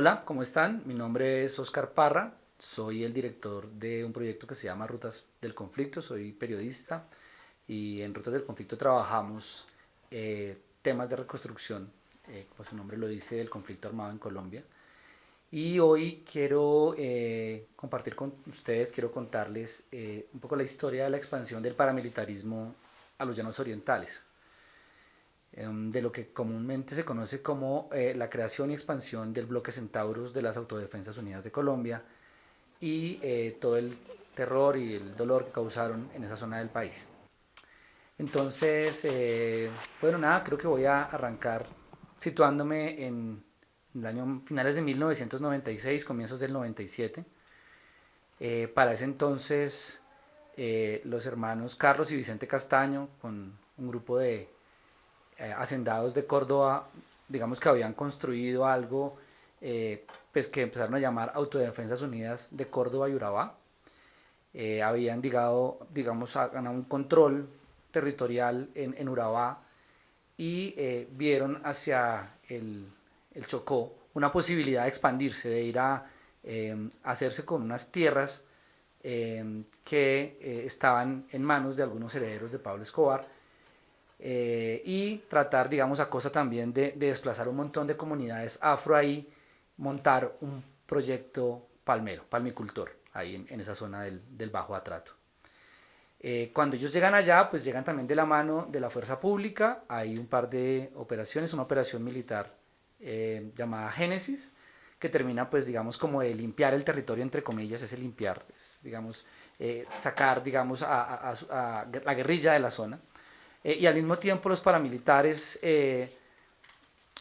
Hola, ¿cómo están? Mi nombre es Oscar Parra, soy el director de un proyecto que se llama Rutas del Conflicto, soy periodista y en Rutas del Conflicto trabajamos temas de reconstrucción, como su nombre lo dice, del conflicto armado en Colombia. Y hoy quiero compartir con ustedes, quiero contarles un poco la historia de la expansión del paramilitarismo a los llanos orientales, de lo que comúnmente se conoce como la creación y expansión del bloque Centauros de las Autodefensas Unidas de Colombia y todo el terror y el dolor que causaron en esa zona del país. Entonces, bueno, nada, creo que voy a arrancar situándome en el año finales de 1996, comienzos del 97. Para ese entonces, los hermanos Carlos y Vicente Castaño, con un grupo de hacendados de Córdoba, digamos que habían construido algo pues que empezaron a llamar Autodefensas Unidas de Córdoba y Urabá. Habían digamos, ganado un control territorial en Urabá y vieron hacia el Chocó una posibilidad de expandirse, de ir a hacerse con unas tierras que estaban en manos de algunos herederos de Pablo Escobar, y tratar, digamos, a costa también de desplazar un montón de comunidades afro ahí, montar un proyecto palmero, palmicultor, ahí en esa zona del Bajo Atrato. Cuando ellos llegan allá, pues llegan también de la mano de la fuerza pública, hay un par de operaciones, una operación militar llamada Génesis, que termina pues digamos como de limpiar el territorio, entre comillas, es el limpiar, es, digamos, sacar digamos a la guerrilla de la zona. Y al mismo tiempo los paramilitares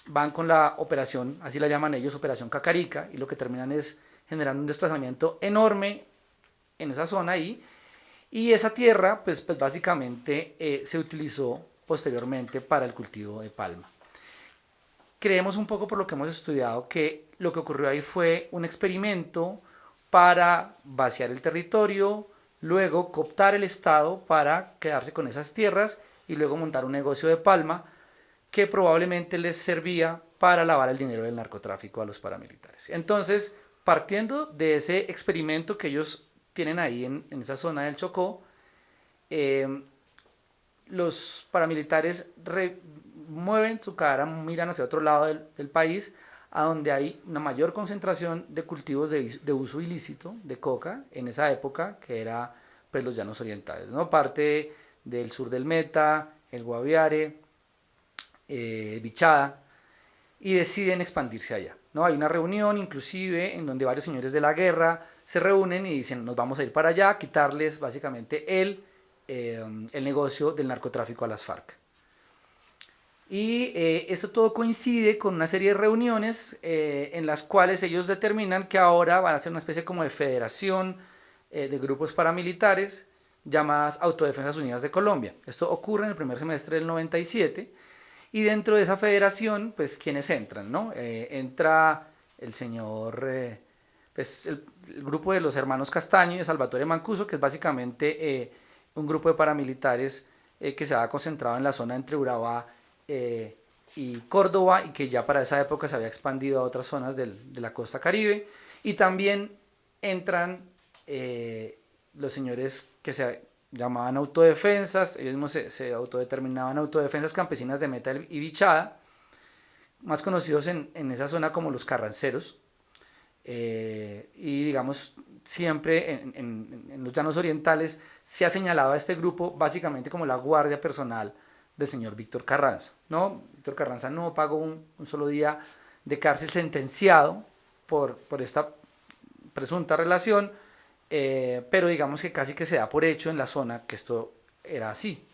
van con la operación, así la llaman ellos, operación Cacarica, y lo que terminan es generando un desplazamiento enorme en esa zona ahí, y esa tierra pues básicamente se utilizó posteriormente para el cultivo de palma. Creemos un poco por lo que hemos estudiado que lo que ocurrió ahí fue un experimento para vaciar el territorio, luego cooptar el Estado para quedarse con esas tierras y luego montar un negocio de palma que probablemente les servía para lavar el dinero del narcotráfico a los paramilitares. Entonces, partiendo de ese experimento que ellos tienen ahí en esa zona del Chocó, eh, los paramilitares mueven su cara, miran hacia otro lado del país, a donde hay una mayor concentración de cultivos de uso ilícito de coca en esa época, que era pues los llanos orientales, ¿no? Parte del sur del Meta, el Guaviare, Bichada, y deciden expandirse allá, ¿no? Hay una reunión inclusive en donde varios señores de la guerra se reúnen y dicen nos vamos a ir para allá, quitarles básicamente el negocio del narcotráfico a las FARC. Y esto todo coincide con una serie de reuniones en las cuales ellos determinan que ahora van a ser una especie como de federación de grupos paramilitares llamadas Autodefensas Unidas de Colombia. Esto ocurre en el primer semestre del 97 y dentro de esa federación, pues, ¿quiénes entran? ¿No? Entra el señor, pues, el grupo de los hermanos Castaño y de Salvatore Mancuso, que es básicamente un grupo de paramilitares que se había concentrado en la zona entre Urabá eh, y Córdoba y que ya para esa época se había expandido a otras zonas de la costa caribe. Y también entran los señores que se llamaban autodefensas, ellos mismos se autodeterminaban autodefensas campesinas de Meta y Bichada, más conocidos en esa zona como los carranceros, y digamos siempre en los llanos orientales se ha señalado a este grupo básicamente como la guardia personal del señor Víctor Carranza, ¿no? Víctor Carranza no pagó un solo día de cárcel sentenciado por esta presunta relación, pero digamos que casi que se da por hecho en la zona que esto era así.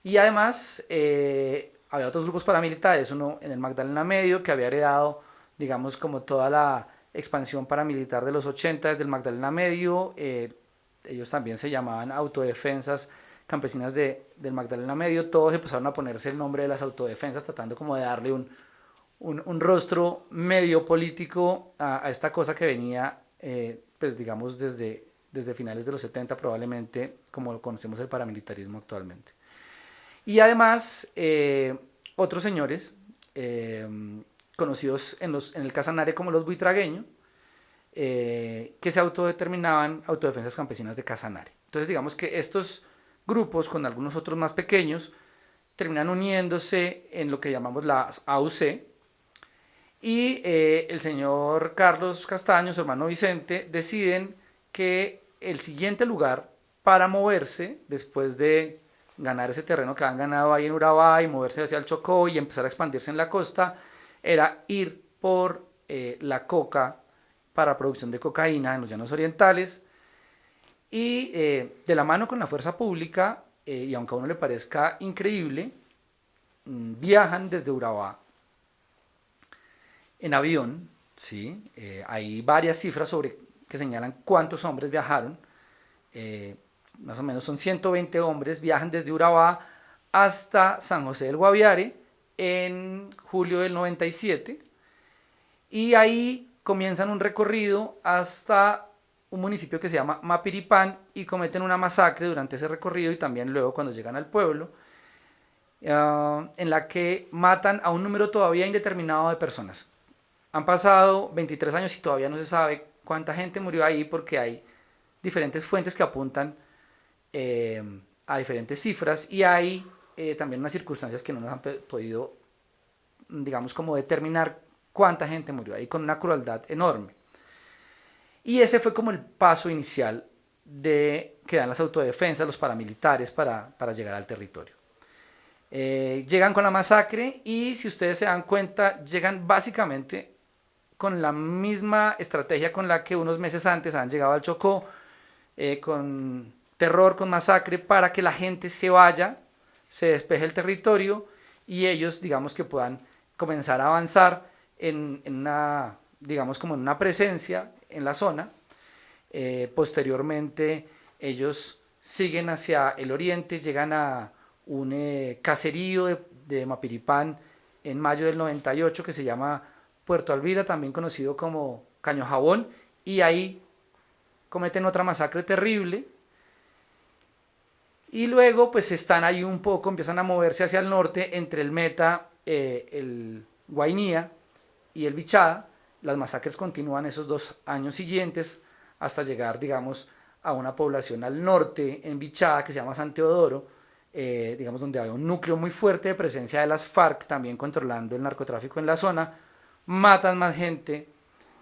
Y además había otros grupos paramilitares, uno en el Magdalena Medio que había heredado, digamos, como toda la expansión paramilitar de los 80 desde el Magdalena Medio. Ellos también se llamaban autodefensas campesinas del Magdalena Medio. Todos empezaron a ponerse el nombre de las autodefensas, tratando como de darle un rostro medio político a esta cosa que venía, pues digamos, desde finales de los 70 probablemente, como conocemos el paramilitarismo actualmente. Y además, otros señores conocidos en el Casanare como los buitragueños, que se autodeterminaban autodefensas campesinas de Casanare. Entonces digamos que estos grupos con algunos otros más pequeños terminan uniéndose en lo que llamamos la AUC, y el señor Carlos Castaño, su hermano Vicente, deciden que el siguiente lugar para moverse, después de ganar ese terreno que han ganado ahí en Urabá y moverse hacia el Chocó y empezar a expandirse en la costa, era ir por la coca para producción de cocaína en los llanos orientales. Y de la mano con la fuerza pública, y aunque a uno le parezca increíble, viajan desde Urabá en avión, ¿sí? Hay varias cifras que señalan cuántos hombres viajaron. Más o menos son 120 hombres, viajan desde Urabá hasta San José del Guaviare en julio del 97, y ahí comienzan un recorrido hasta un municipio que se llama Mapiripán y cometen una masacre durante ese recorrido y también luego cuando llegan al pueblo, en la que matan a un número todavía indeterminado de personas. Han pasado 23 años y todavía no se sabe cuánta gente murió ahí, porque hay diferentes fuentes que apuntan a diferentes cifras, y hay también unas circunstancias que no nos han podido, digamos, como determinar cuánta gente murió ahí, con una crueldad enorme. Y ese fue como el paso inicial que dan las autodefensas, los paramilitares, para llegar al territorio. Llegan con la masacre y, si ustedes se dan cuenta, llegan básicamente con la misma estrategia con la que unos meses antes han llegado al Chocó, con terror, con masacre, para que la gente se vaya, se despeje el territorio y ellos, digamos, que puedan comenzar a avanzar en una, digamos, como en una presencia en la zona. Posteriormente ellos siguen hacia el oriente, llegan a un caserío de Mapiripán en mayo del 98 que se llama Puerto Alvira, también conocido como Caño Jabón, y ahí cometen otra masacre terrible. Y luego pues están ahí un poco, empiezan a moverse hacia el norte entre el Meta, el Guainía y el Bichada. Las masacres continúan esos 2 años siguientes hasta llegar, digamos, a una población al norte en Bichada que se llama San Teodoro, digamos, donde hay un núcleo muy fuerte de presencia de las FARC también controlando el narcotráfico en la zona. Matan más gente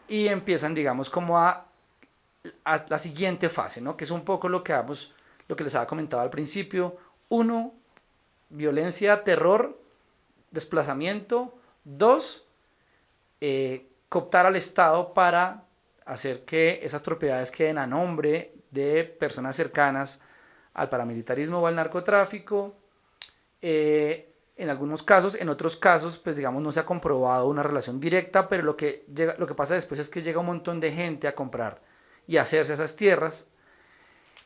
y empiezan, digamos, como a la siguiente fase, ¿no? Que es un poco lo que les había comentado al principio. 1, violencia, terror, desplazamiento. 2, cooptar al Estado para hacer que esas propiedades queden a nombre de personas cercanas al paramilitarismo o al narcotráfico. En algunos casos, en otros casos, pues digamos, no se ha comprobado una relación directa, pero lo que pasa después es que llega un montón de gente a comprar y a hacerse esas tierras.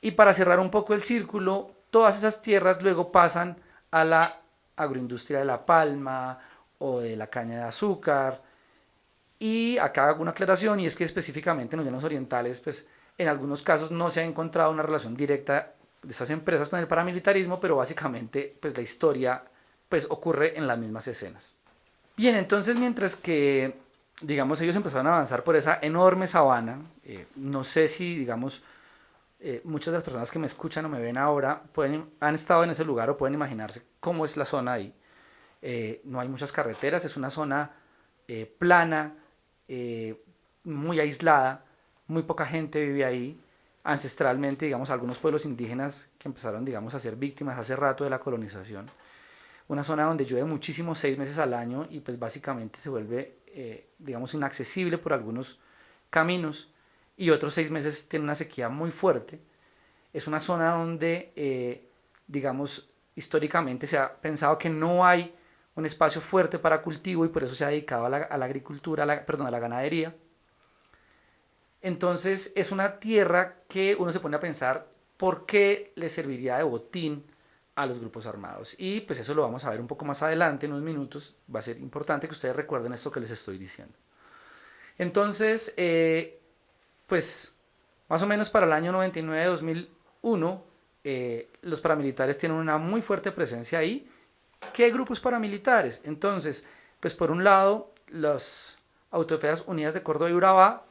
Y para cerrar un poco el círculo, todas esas tierras luego pasan a la agroindustria de la palma o de la caña de azúcar. Y acá hago una aclaración, y es que específicamente en los llanos orientales, pues en algunos casos no se ha encontrado una relación directa de estas empresas con el paramilitarismo, pero básicamente pues la historia pues ocurre en las mismas escenas. Bien, entonces mientras que, digamos, ellos empezaron a avanzar por esa enorme sabana, no sé si, digamos, muchas de las personas que me escuchan o me ven ahora han estado en ese lugar o pueden imaginarse cómo es la zona ahí. No hay muchas carreteras, es una zona plana, muy aislada, muy poca gente vive ahí. Ancestralmente, digamos, algunos pueblos indígenas que empezaron, digamos, a ser víctimas hace rato de la colonización. Una zona donde llueve muchísimo, 6 meses al año, y pues básicamente se vuelve, digamos, inaccesible por algunos caminos, y otros 6 meses tiene una sequía muy fuerte. Es una zona donde, digamos, históricamente se ha pensado que no hay un espacio fuerte para cultivo, y por eso se ha dedicado a la agricultura, a la ganadería. Entonces es una tierra que uno se pone a pensar por qué le serviría de botín a los grupos armados. Y pues eso lo vamos a ver un poco más adelante, en unos minutos. Va a ser importante que ustedes recuerden esto que les estoy diciendo. Entonces, pues más o menos para el año 99-2001, los paramilitares tienen una muy fuerte presencia ahí. ¿Qué grupos paramilitares? Entonces, pues por un lado, las Autodefensas Unidas de Córdoba y Urabá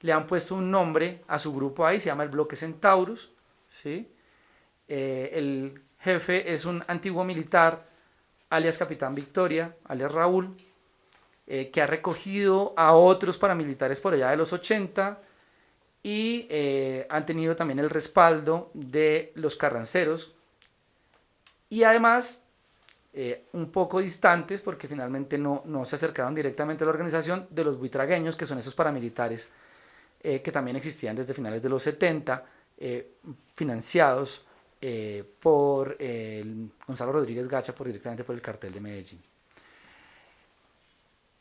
le han puesto un nombre a su grupo ahí, se llama el Bloque Centaurus, ¿sí? El jefe es un antiguo militar, alias Capitán Victoria, alias Raúl, que ha recogido a otros paramilitares por allá de los 80 y han tenido también el respaldo de los carranceros y además un poco distantes, porque finalmente no se acercaron directamente a la organización, de los buitragueños, que son esos paramilitares que también existían desde finales de los 70, financiados por Gonzalo Rodríguez Gacha, directamente por el cartel de Medellín.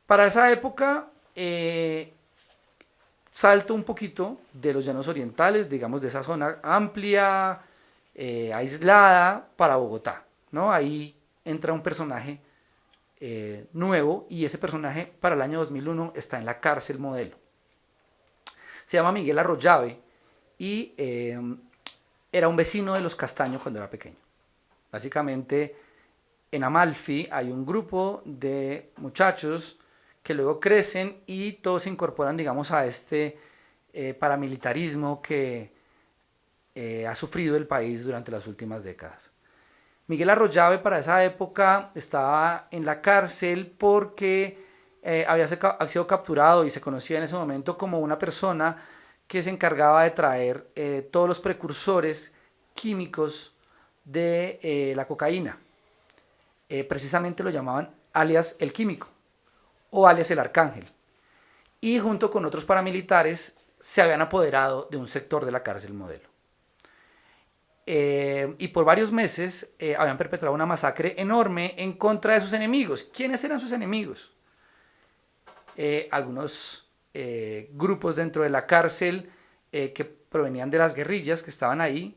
Para esa época, salto un poquito de los llanos orientales, digamos de esa zona amplia, aislada, para Bogotá, ¿no? Ahí entra un personaje nuevo y ese personaje para el año 2001 está en la cárcel modelo. Se llama Miguel Arroyave y era un vecino de los Castaño cuando era pequeño. Básicamente en Amalfi hay un grupo de muchachos que luego crecen y todos se incorporan, digamos, a este paramilitarismo que ha sufrido el país durante las últimas décadas. Miguel Arroyave para esa época estaba en la cárcel porque había sido capturado y se conocía en ese momento como una persona que se encargaba de traer todos los precursores químicos de la cocaína. Precisamente lo llamaban alias el químico o alias el arcángel. Y junto con otros paramilitares se habían apoderado de un sector de la cárcel modelo. Y por varios meses habían perpetrado una masacre enorme en contra de sus enemigos. ¿Quiénes eran sus enemigos? Algunos grupos dentro de la cárcel que provenían de las guerrillas que estaban ahí.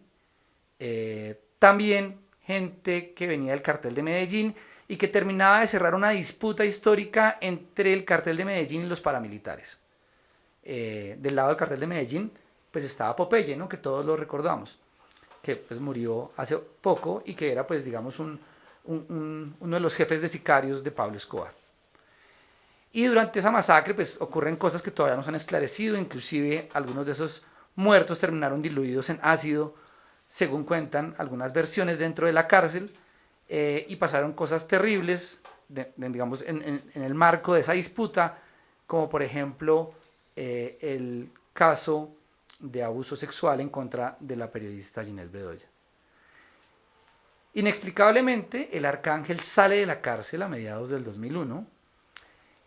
También gente que venía del cartel de Medellín y que terminaba de cerrar una disputa histórica entre el cartel de Medellín y los paramilitares. Del lado del cartel de Medellín pues estaba Popeye, ¿no? Que todos lo recordamos, que pues murió hace poco y que era pues digamos uno de los jefes de sicarios de Pablo Escobar. Y durante esa masacre pues ocurren cosas que todavía no se han esclarecido, inclusive algunos de esos muertos terminaron diluidos en ácido, según cuentan algunas versiones dentro de la cárcel, y pasaron cosas terribles, digamos, en el marco de esa disputa, como por ejemplo el caso de abuso sexual en contra de la periodista Ginés Bedoya. Inexplicablemente, el arcángel sale de la cárcel a mediados del 2001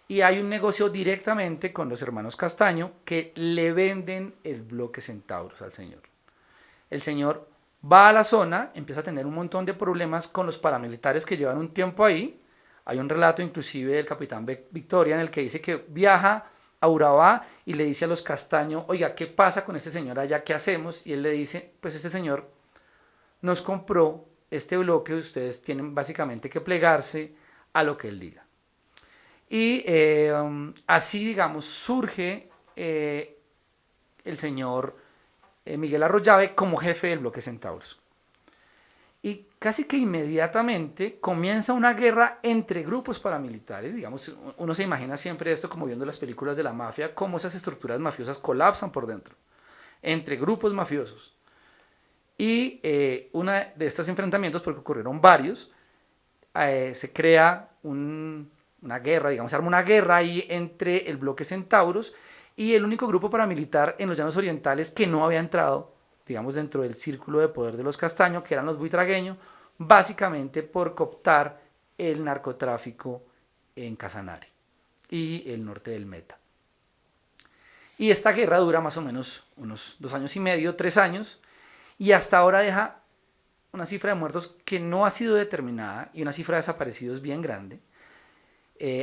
y hay un negocio directamente con los hermanos Castaño que le venden el bloque Centauros al señor. El señor va a la zona, empieza a tener un montón de problemas con los paramilitares que llevan un tiempo ahí. Hay un relato inclusive del capitán Victoria en el que dice que viaja a Urabá y le dice a los Castaño, oiga, ¿qué pasa con este señor allá? ¿Qué hacemos? Y él le dice, pues este señor nos compró este bloque, ustedes tienen básicamente que plegarse a lo que él diga. Y así, digamos, surge el señor Miguel Arroyave como jefe del bloque Centauros. Y casi que inmediatamente comienza una guerra entre grupos paramilitares. Digamos, uno se imagina siempre esto como viendo las películas de la mafia, cómo esas estructuras mafiosas colapsan por dentro, entre grupos mafiosos. Y uno de estos enfrentamientos, porque ocurrieron varios, se crea una guerra, digamos, se arma una guerra ahí entre el bloque Centauros y el único grupo paramilitar en los llanos orientales que no había entrado, digamos, dentro del círculo de poder de los Castaño, que eran los buitragueños, básicamente por cooptar el narcotráfico en Casanare y el norte del Meta. Y esta guerra dura más o menos unos 2 años y medio, 3 años, y hasta ahora deja una cifra de muertos que no ha sido determinada y una cifra de desaparecidos bien grande.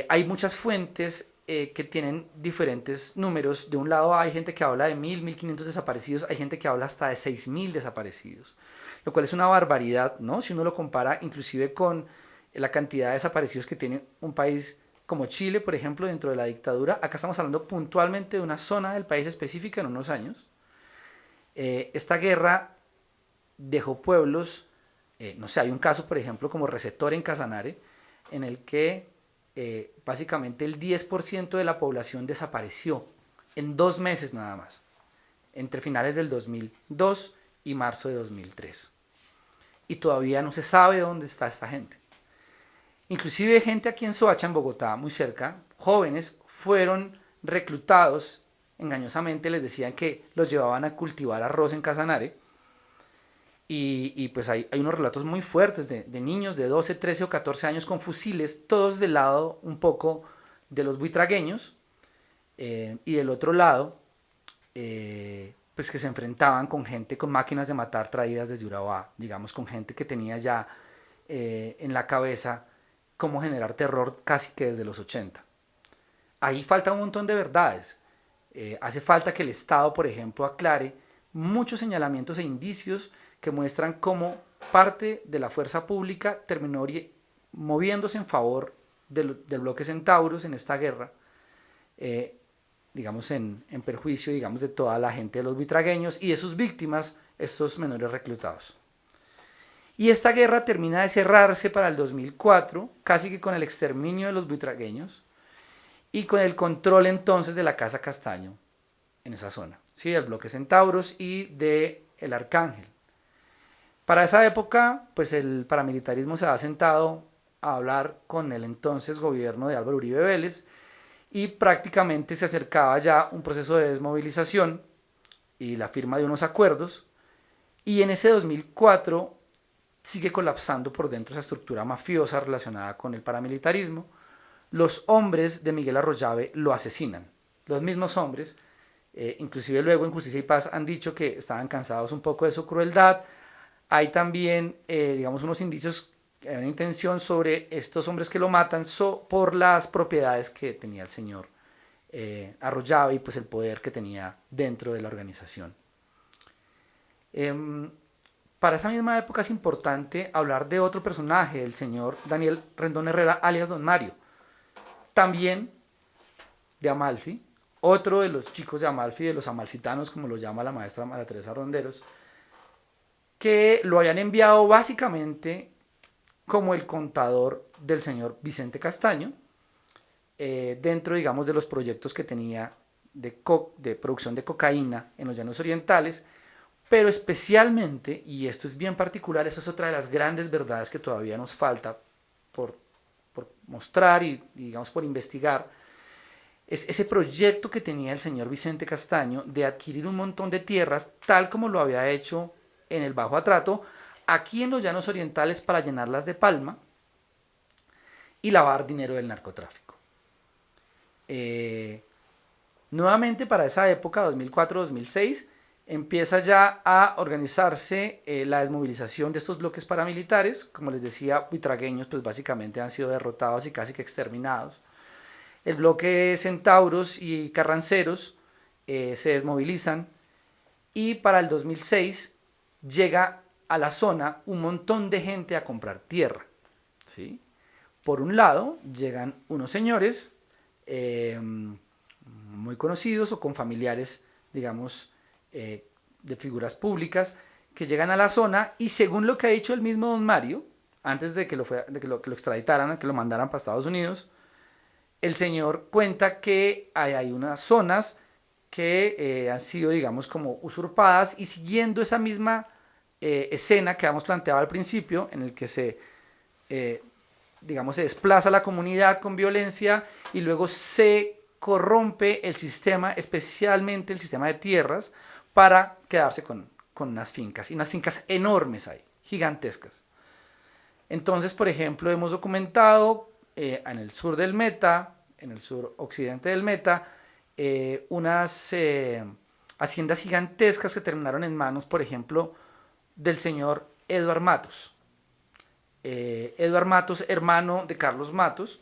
Hay muchas fuentes que tienen diferentes números. De un lado hay gente que habla de 1.000, 1.500 desaparecidos, hay gente que habla hasta de 6.000 desaparecidos, lo cual es una barbaridad, ¿no? Si uno lo compara inclusive con la cantidad de desaparecidos que tiene un país como Chile, por ejemplo, dentro de la dictadura. Acá estamos hablando puntualmente de una zona del país específica en unos años. Esta guerra dejó pueblos, no sé, hay un caso, por ejemplo, como Recetor en Casanare, en el que básicamente el 10% de la población desapareció en 2 meses nada más, entre finales del 2002 y marzo de 2003. Y todavía no se sabe dónde está esta gente. Inclusive gente aquí en Soacha, en Bogotá, muy cerca, jóvenes fueron reclutados, engañosamente les decían que los llevaban a cultivar arroz en Casanare. Y pues hay unos relatos muy fuertes de niños de 12, 13 o 14 años con fusiles, todos del lado un poco de los buitragueños, y del otro lado, pues que se enfrentaban con gente con máquinas de matar traídas desde Urabá, digamos, con gente que tenía ya en la cabeza cómo generar terror casi que desde los 80. Ahí falta un montón de verdades. Hace falta que el Estado, por ejemplo, aclare muchos señalamientos e indicios que muestran cómo parte de la fuerza pública terminó moviéndose en favor del bloque Centauros en esta guerra, digamos en perjuicio, digamos, de toda la gente de los buitragueños y de sus víctimas, estos menores reclutados. Y esta guerra termina de cerrarse para el 2004, casi que con el exterminio de los buitragueños y con el control entonces de la Casa Castaño en esa zona, ¿sí? Del bloque Centauros y de el Arcángel. Para esa época, pues el paramilitarismo se ha sentado a hablar con el entonces gobierno de Álvaro Uribe Vélez y prácticamente se acercaba ya un proceso de desmovilización y la firma de unos acuerdos, y en ese 2004 sigue colapsando por dentro esa estructura mafiosa relacionada con el paramilitarismo. Los hombres de Miguel Arroyave lo asesinan, los mismos hombres, inclusive luego en Justicia y Paz han dicho que estaban cansados un poco de su crueldad. Hay también, digamos, unos indicios que hay una intención sobre estos hombres que lo matan por las propiedades que tenía el señor Arroyave y pues el poder que tenía dentro de la organización. Para esa misma época es importante hablar de otro personaje, el señor Daniel Rendón Herrera, alias Don Mario, también de Amalfi, otro de los chicos de Amalfi, de los amalfitanos, como lo llama la maestra María Teresa Ronderos, que lo habían enviado básicamente como el contador del señor Vicente Castaño, dentro, digamos, de los proyectos que tenía de producción de cocaína en los llanos orientales, pero especialmente, y esto es bien particular, eso es otra de las grandes verdades que todavía nos falta por mostrar y, digamos, por investigar, es ese proyecto que tenía el señor Vicente Castaño de adquirir un montón de tierras, tal como lo había hecho en el Bajo Atrato, aquí en los llanos orientales para llenarlas de palma y lavar dinero del narcotráfico. Nuevamente para esa época, 2004-2006, empieza ya a organizarse la desmovilización de estos bloques paramilitares. Como les decía, buitragueños pues básicamente han sido derrotados y casi que exterminados. El bloque Centauros y Carranceros se desmovilizan y para el 2006 llega a la zona un montón de gente a comprar tierra, ¿sí? Por un lado llegan unos señores muy conocidos o con familiares, digamos, de figuras públicas que llegan a la zona y según lo que ha dicho el mismo Don Mario, antes de que lo extraditaran, que lo mandaran para Estados Unidos, el señor cuenta que hay unas zonas que han sido, digamos, como usurpadas y siguiendo esa misma escena que habíamos planteado al principio, en el que digamos, se desplaza la comunidad con violencia y luego se corrompe el sistema, especialmente el sistema de tierras, para quedarse con unas fincas, y unas fincas enormes ahí, gigantescas. Entonces, por ejemplo, hemos documentado en el sur del Meta, en el sur occidente del Meta, unas haciendas gigantescas que terminaron en manos, por ejemplo, del señor Eduard Matos. Eduard Matos, hermano de Carlos Matos,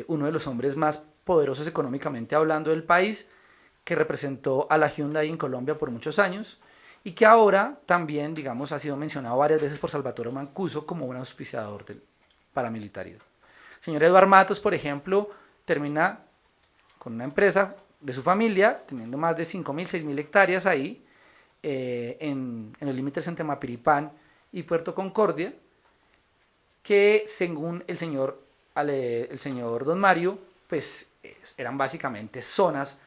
uno de los hombres más poderosos económicamente hablando del país, que representó a la Hyundai en Colombia por muchos años y que ahora también, digamos, ha sido mencionado varias veces por Salvatore Mancuso como un auspiciador del paramilitarismo. El señor Eduard Matos, por ejemplo, termina con una empresa de su familia, teniendo más de 5.000, 6.000 hectáreas ahí, en los límites entre Mapiripán y Puerto Concordia, que según el señor Don Mario, pues eran básicamente zonas,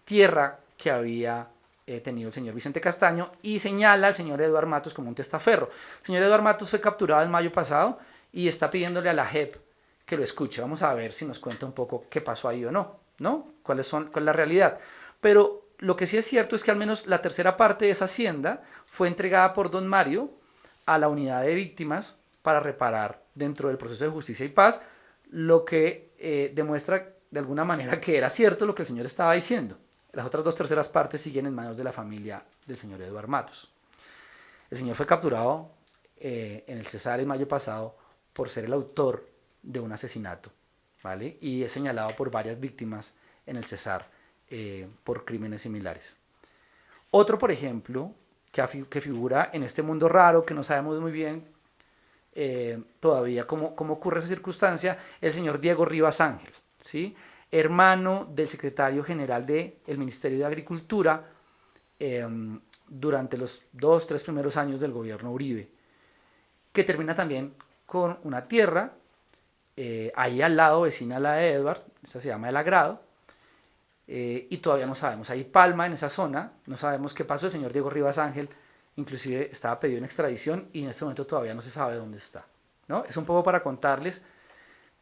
tierra que había tenido el señor Vicente Castaño, y señala al señor Eduardo Matos como un testaferro. El señor Eduardo Matos fue capturado en mayo pasado y está pidiéndole a la JEP que lo escuche. Vamos a ver si nos cuenta un poco qué pasó ahí o no, ¿no? ¿Cuál es la realidad? Pero lo que sí es cierto es que al menos la tercera parte de esa hacienda fue entregada por Don Mario a la unidad de víctimas para reparar dentro del proceso de justicia y paz, lo que demuestra de alguna manera que era cierto lo que el señor estaba diciendo. Las otras 2/3 partes siguen en manos de la familia del señor Eduardo Matos. El señor fue capturado en el Cesar en mayo pasado por ser el autor de un asesinato, ¿vale? Y es señalado por varias víctimas en el Cesar por crímenes similares. Otro, por ejemplo, que figura en este mundo raro, que no sabemos muy bien todavía cómo ocurre esa circunstancia, el señor Diego Rivas Ángel, ¿sí? Hermano del secretario general del Ministerio de Agricultura durante los 2-3 primeros años del gobierno Uribe, que termina también con una tierra ahí al lado, vecina a la de Edward, esa se llama El Agrado, y todavía no sabemos. Hay Palma en esa zona, no sabemos qué pasó. El señor Diego Rivas Ángel inclusive estaba pedido en extradición y en este momento todavía no se sabe dónde está, ¿no? Es un poco para contarles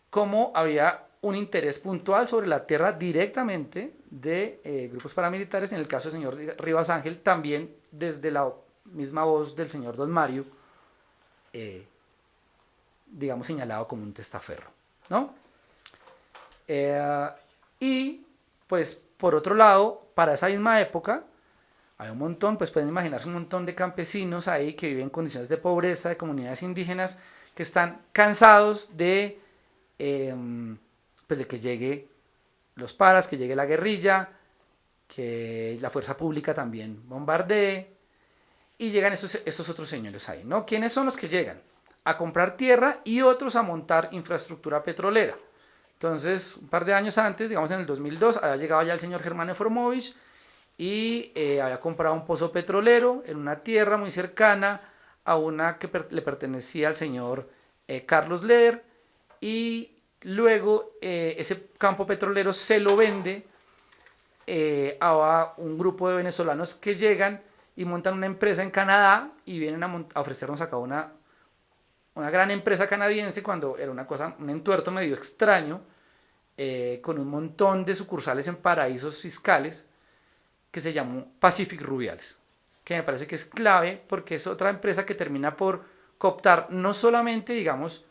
cómo había un interés puntual sobre la tierra directamente de grupos paramilitares. En el caso del señor Rivas Ángel, también desde la misma voz del señor Don Mario, digamos, señalado como un testaferro, ¿no? Y pues por otro lado, para esa misma época, hay un montón, pues pueden imaginarse un montón de campesinos ahí que viven en condiciones de pobreza, de comunidades indígenas, que están cansados pues de que llegue los paras, que llegue la guerrilla, que la fuerza pública también bombardee, y llegan esos otros señores ahí, ¿no? ¿Quiénes son los que llegan? A comprar tierra y otros a montar infraestructura petrolera. Entonces, un par de años antes, digamos en el 2002, había llegado ya el señor Germán Efromovich y había comprado un pozo petrolero en una tierra muy cercana a una que le pertenecía al señor Carlos Leder, y luego ese campo petrolero se lo vende a un grupo de venezolanos que llegan y montan una empresa en Canadá y vienen a ofrecernos acá una gran empresa canadiense, cuando era un entuerto medio extraño, con un montón de sucursales en paraísos fiscales, que se llamó Pacific Rubiales, que me parece que es clave porque es otra empresa que termina por cooptar no solamente, digamos,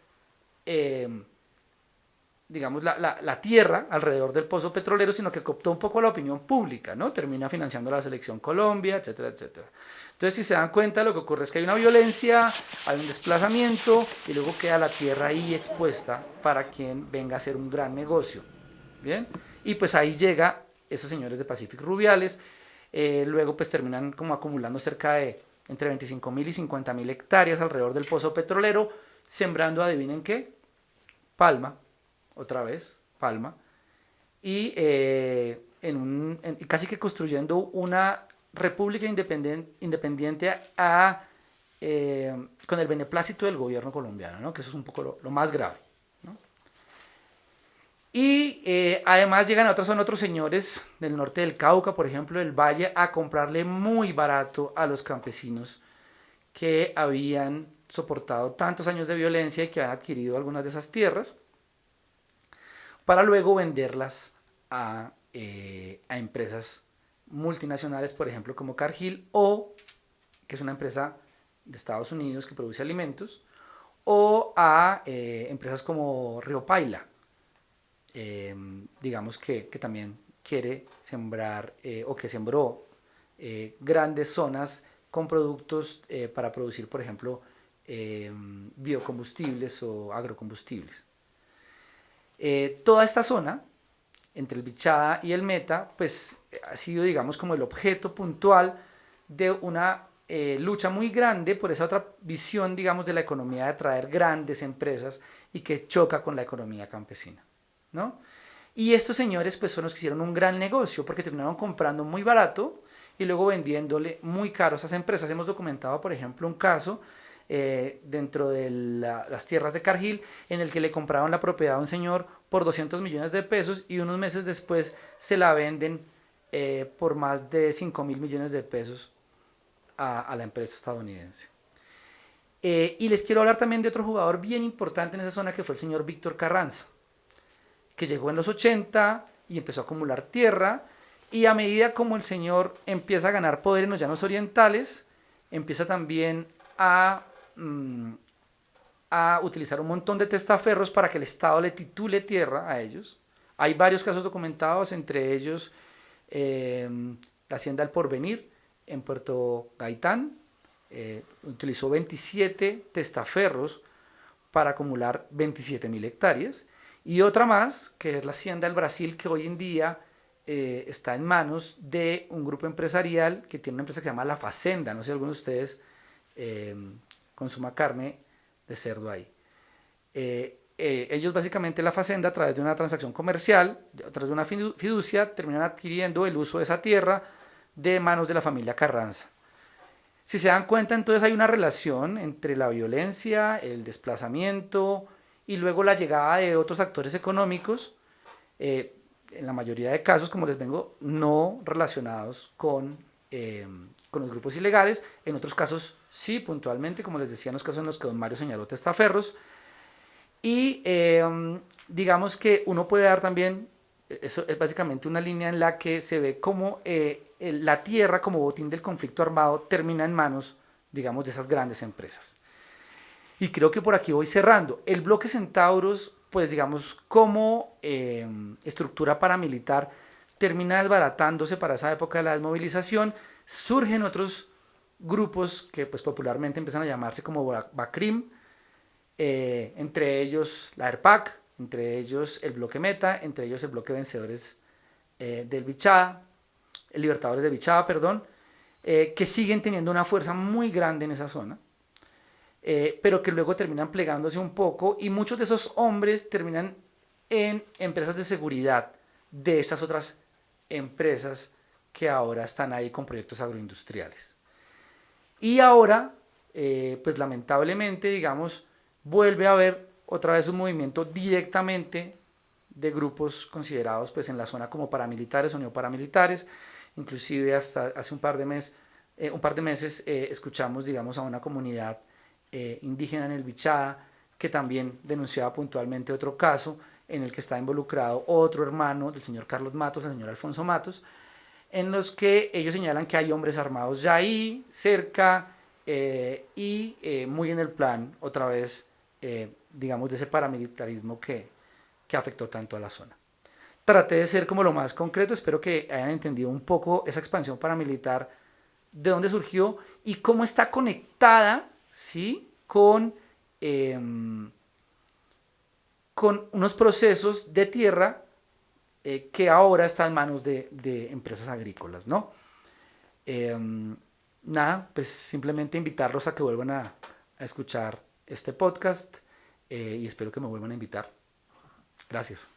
la tierra alrededor del pozo petrolero, sino que cooptó un poco la opinión pública, ¿no? Termina financiando la selección Colombia, etcétera, etcétera. Entonces, si se dan cuenta, lo que ocurre es que hay una violencia, hay un desplazamiento, y luego queda la tierra ahí expuesta para quien venga a hacer un gran negocio, ¿bien? Y pues ahí llega esos señores de Pacific Rubiales, luego pues terminan como acumulando cerca de entre 25.000 y 50.000 hectáreas alrededor del pozo petrolero, sembrando, adivinen qué, palma, otra vez, palma, y casi que construyendo una república independiente con el beneplácito del gobierno colombiano, ¿no? Que eso es un poco lo más grave, ¿no? Y además son otros señores del norte del Cauca, por ejemplo, del Valle, a comprarle muy barato a los campesinos que habían soportado tantos años de violencia y que han adquirido algunas de esas tierras, para luego venderlas a empresas multinacionales, por ejemplo, como Cargill, que es una empresa de Estados Unidos que produce alimentos, o a empresas como Río Paila, digamos que también quiere sembrar o que sembró grandes zonas con productos para producir, por ejemplo, biocombustibles o agrocombustibles. Toda esta zona, entre el Bichada y el Meta, pues ha sido, digamos, como el objeto puntual de una lucha muy grande por esa otra visión, digamos, de la economía, de traer grandes empresas y que choca con la economía campesina, ¿no? Y estos señores pues son los que hicieron un gran negocio porque terminaron comprando muy barato y luego vendiéndole muy caro a esas empresas. Hemos documentado, por ejemplo, un caso dentro de las tierras de Cargill, en el que le compraron la propiedad a un señor por 200 millones de pesos y unos meses después se la venden por más de 5.000 millones de pesos a la empresa estadounidense. Y les quiero hablar también de otro jugador bien importante en esa zona, que fue el señor Víctor Carranza, que llegó en los 80 y empezó a acumular tierra, y a medida como el señor empieza a ganar poder en los llanos orientales, empieza también a utilizar un montón de testaferros para que el Estado le titule tierra a ellos. Hay varios casos documentados, entre ellos la Hacienda El Porvenir en Puerto Gaitán. Utilizó 27 testaferros para acumular 27.000 hectáreas. Y otra más, que es la Hacienda del Brasil, que hoy en día está en manos de un grupo empresarial que tiene una empresa que se llama La Facenda. No sé si alguno de ustedes consuma carne de cerdo ahí. Ellos básicamente, La Facenda, a través de una transacción comercial, a través de una fiducia, terminan adquiriendo el uso de esa tierra de manos de la familia Carranza. Si se dan cuenta, entonces hay una relación entre la violencia, el desplazamiento y luego la llegada de otros actores económicos, en la mayoría de casos, como les vengo, no relacionados con los grupos ilegales. En otros casos sí, puntualmente, como les decía, en los casos en los que don Mario señaló testaferros. Y digamos que uno puede dar también, eso es básicamente una línea en la que se ve cómo la tierra como botín del conflicto armado termina en manos, digamos, de esas grandes empresas. Y creo que por aquí voy cerrando. El bloque Centauros, pues digamos, como estructura paramilitar, termina desbaratándose para esa época de la desmovilización. Surgen otros grupos que pues popularmente empiezan a llamarse como BACRIM, entre ellos la ERPAC, entre ellos el bloque Meta, entre ellos el bloque Vencedores del Bichada, Libertadores de Bichada, perdón, que siguen teniendo una fuerza muy grande en esa zona, pero que luego terminan plegándose un poco, y muchos de esos hombres terminan en empresas de seguridad de estas otras empresas que ahora están ahí con proyectos agroindustriales. Y ahora, pues lamentablemente, digamos, vuelve a haber otra vez un movimiento directamente de grupos considerados pues en la zona como paramilitares o neoparamilitares. Inclusive hasta hace un par de meses escuchamos, digamos, a una comunidad indígena en el Bichada que también denunciaba puntualmente otro caso en el que está involucrado otro hermano del señor Carlos Matos, el señor Alfonso Matos, en los que ellos señalan que hay hombres armados ya ahí, cerca, y muy en el plan, otra vez, digamos, de ese paramilitarismo que afectó tanto a la zona. Traté de ser como lo más concreto, espero que hayan entendido un poco esa expansión paramilitar, de dónde surgió y cómo está conectada, ¿sí?, con unos procesos de tierra que ahora están en manos de empresas agrícolas, ¿no? Nada, pues simplemente invitarlos a que vuelvan a escuchar este podcast y espero que me vuelvan a invitar. Gracias.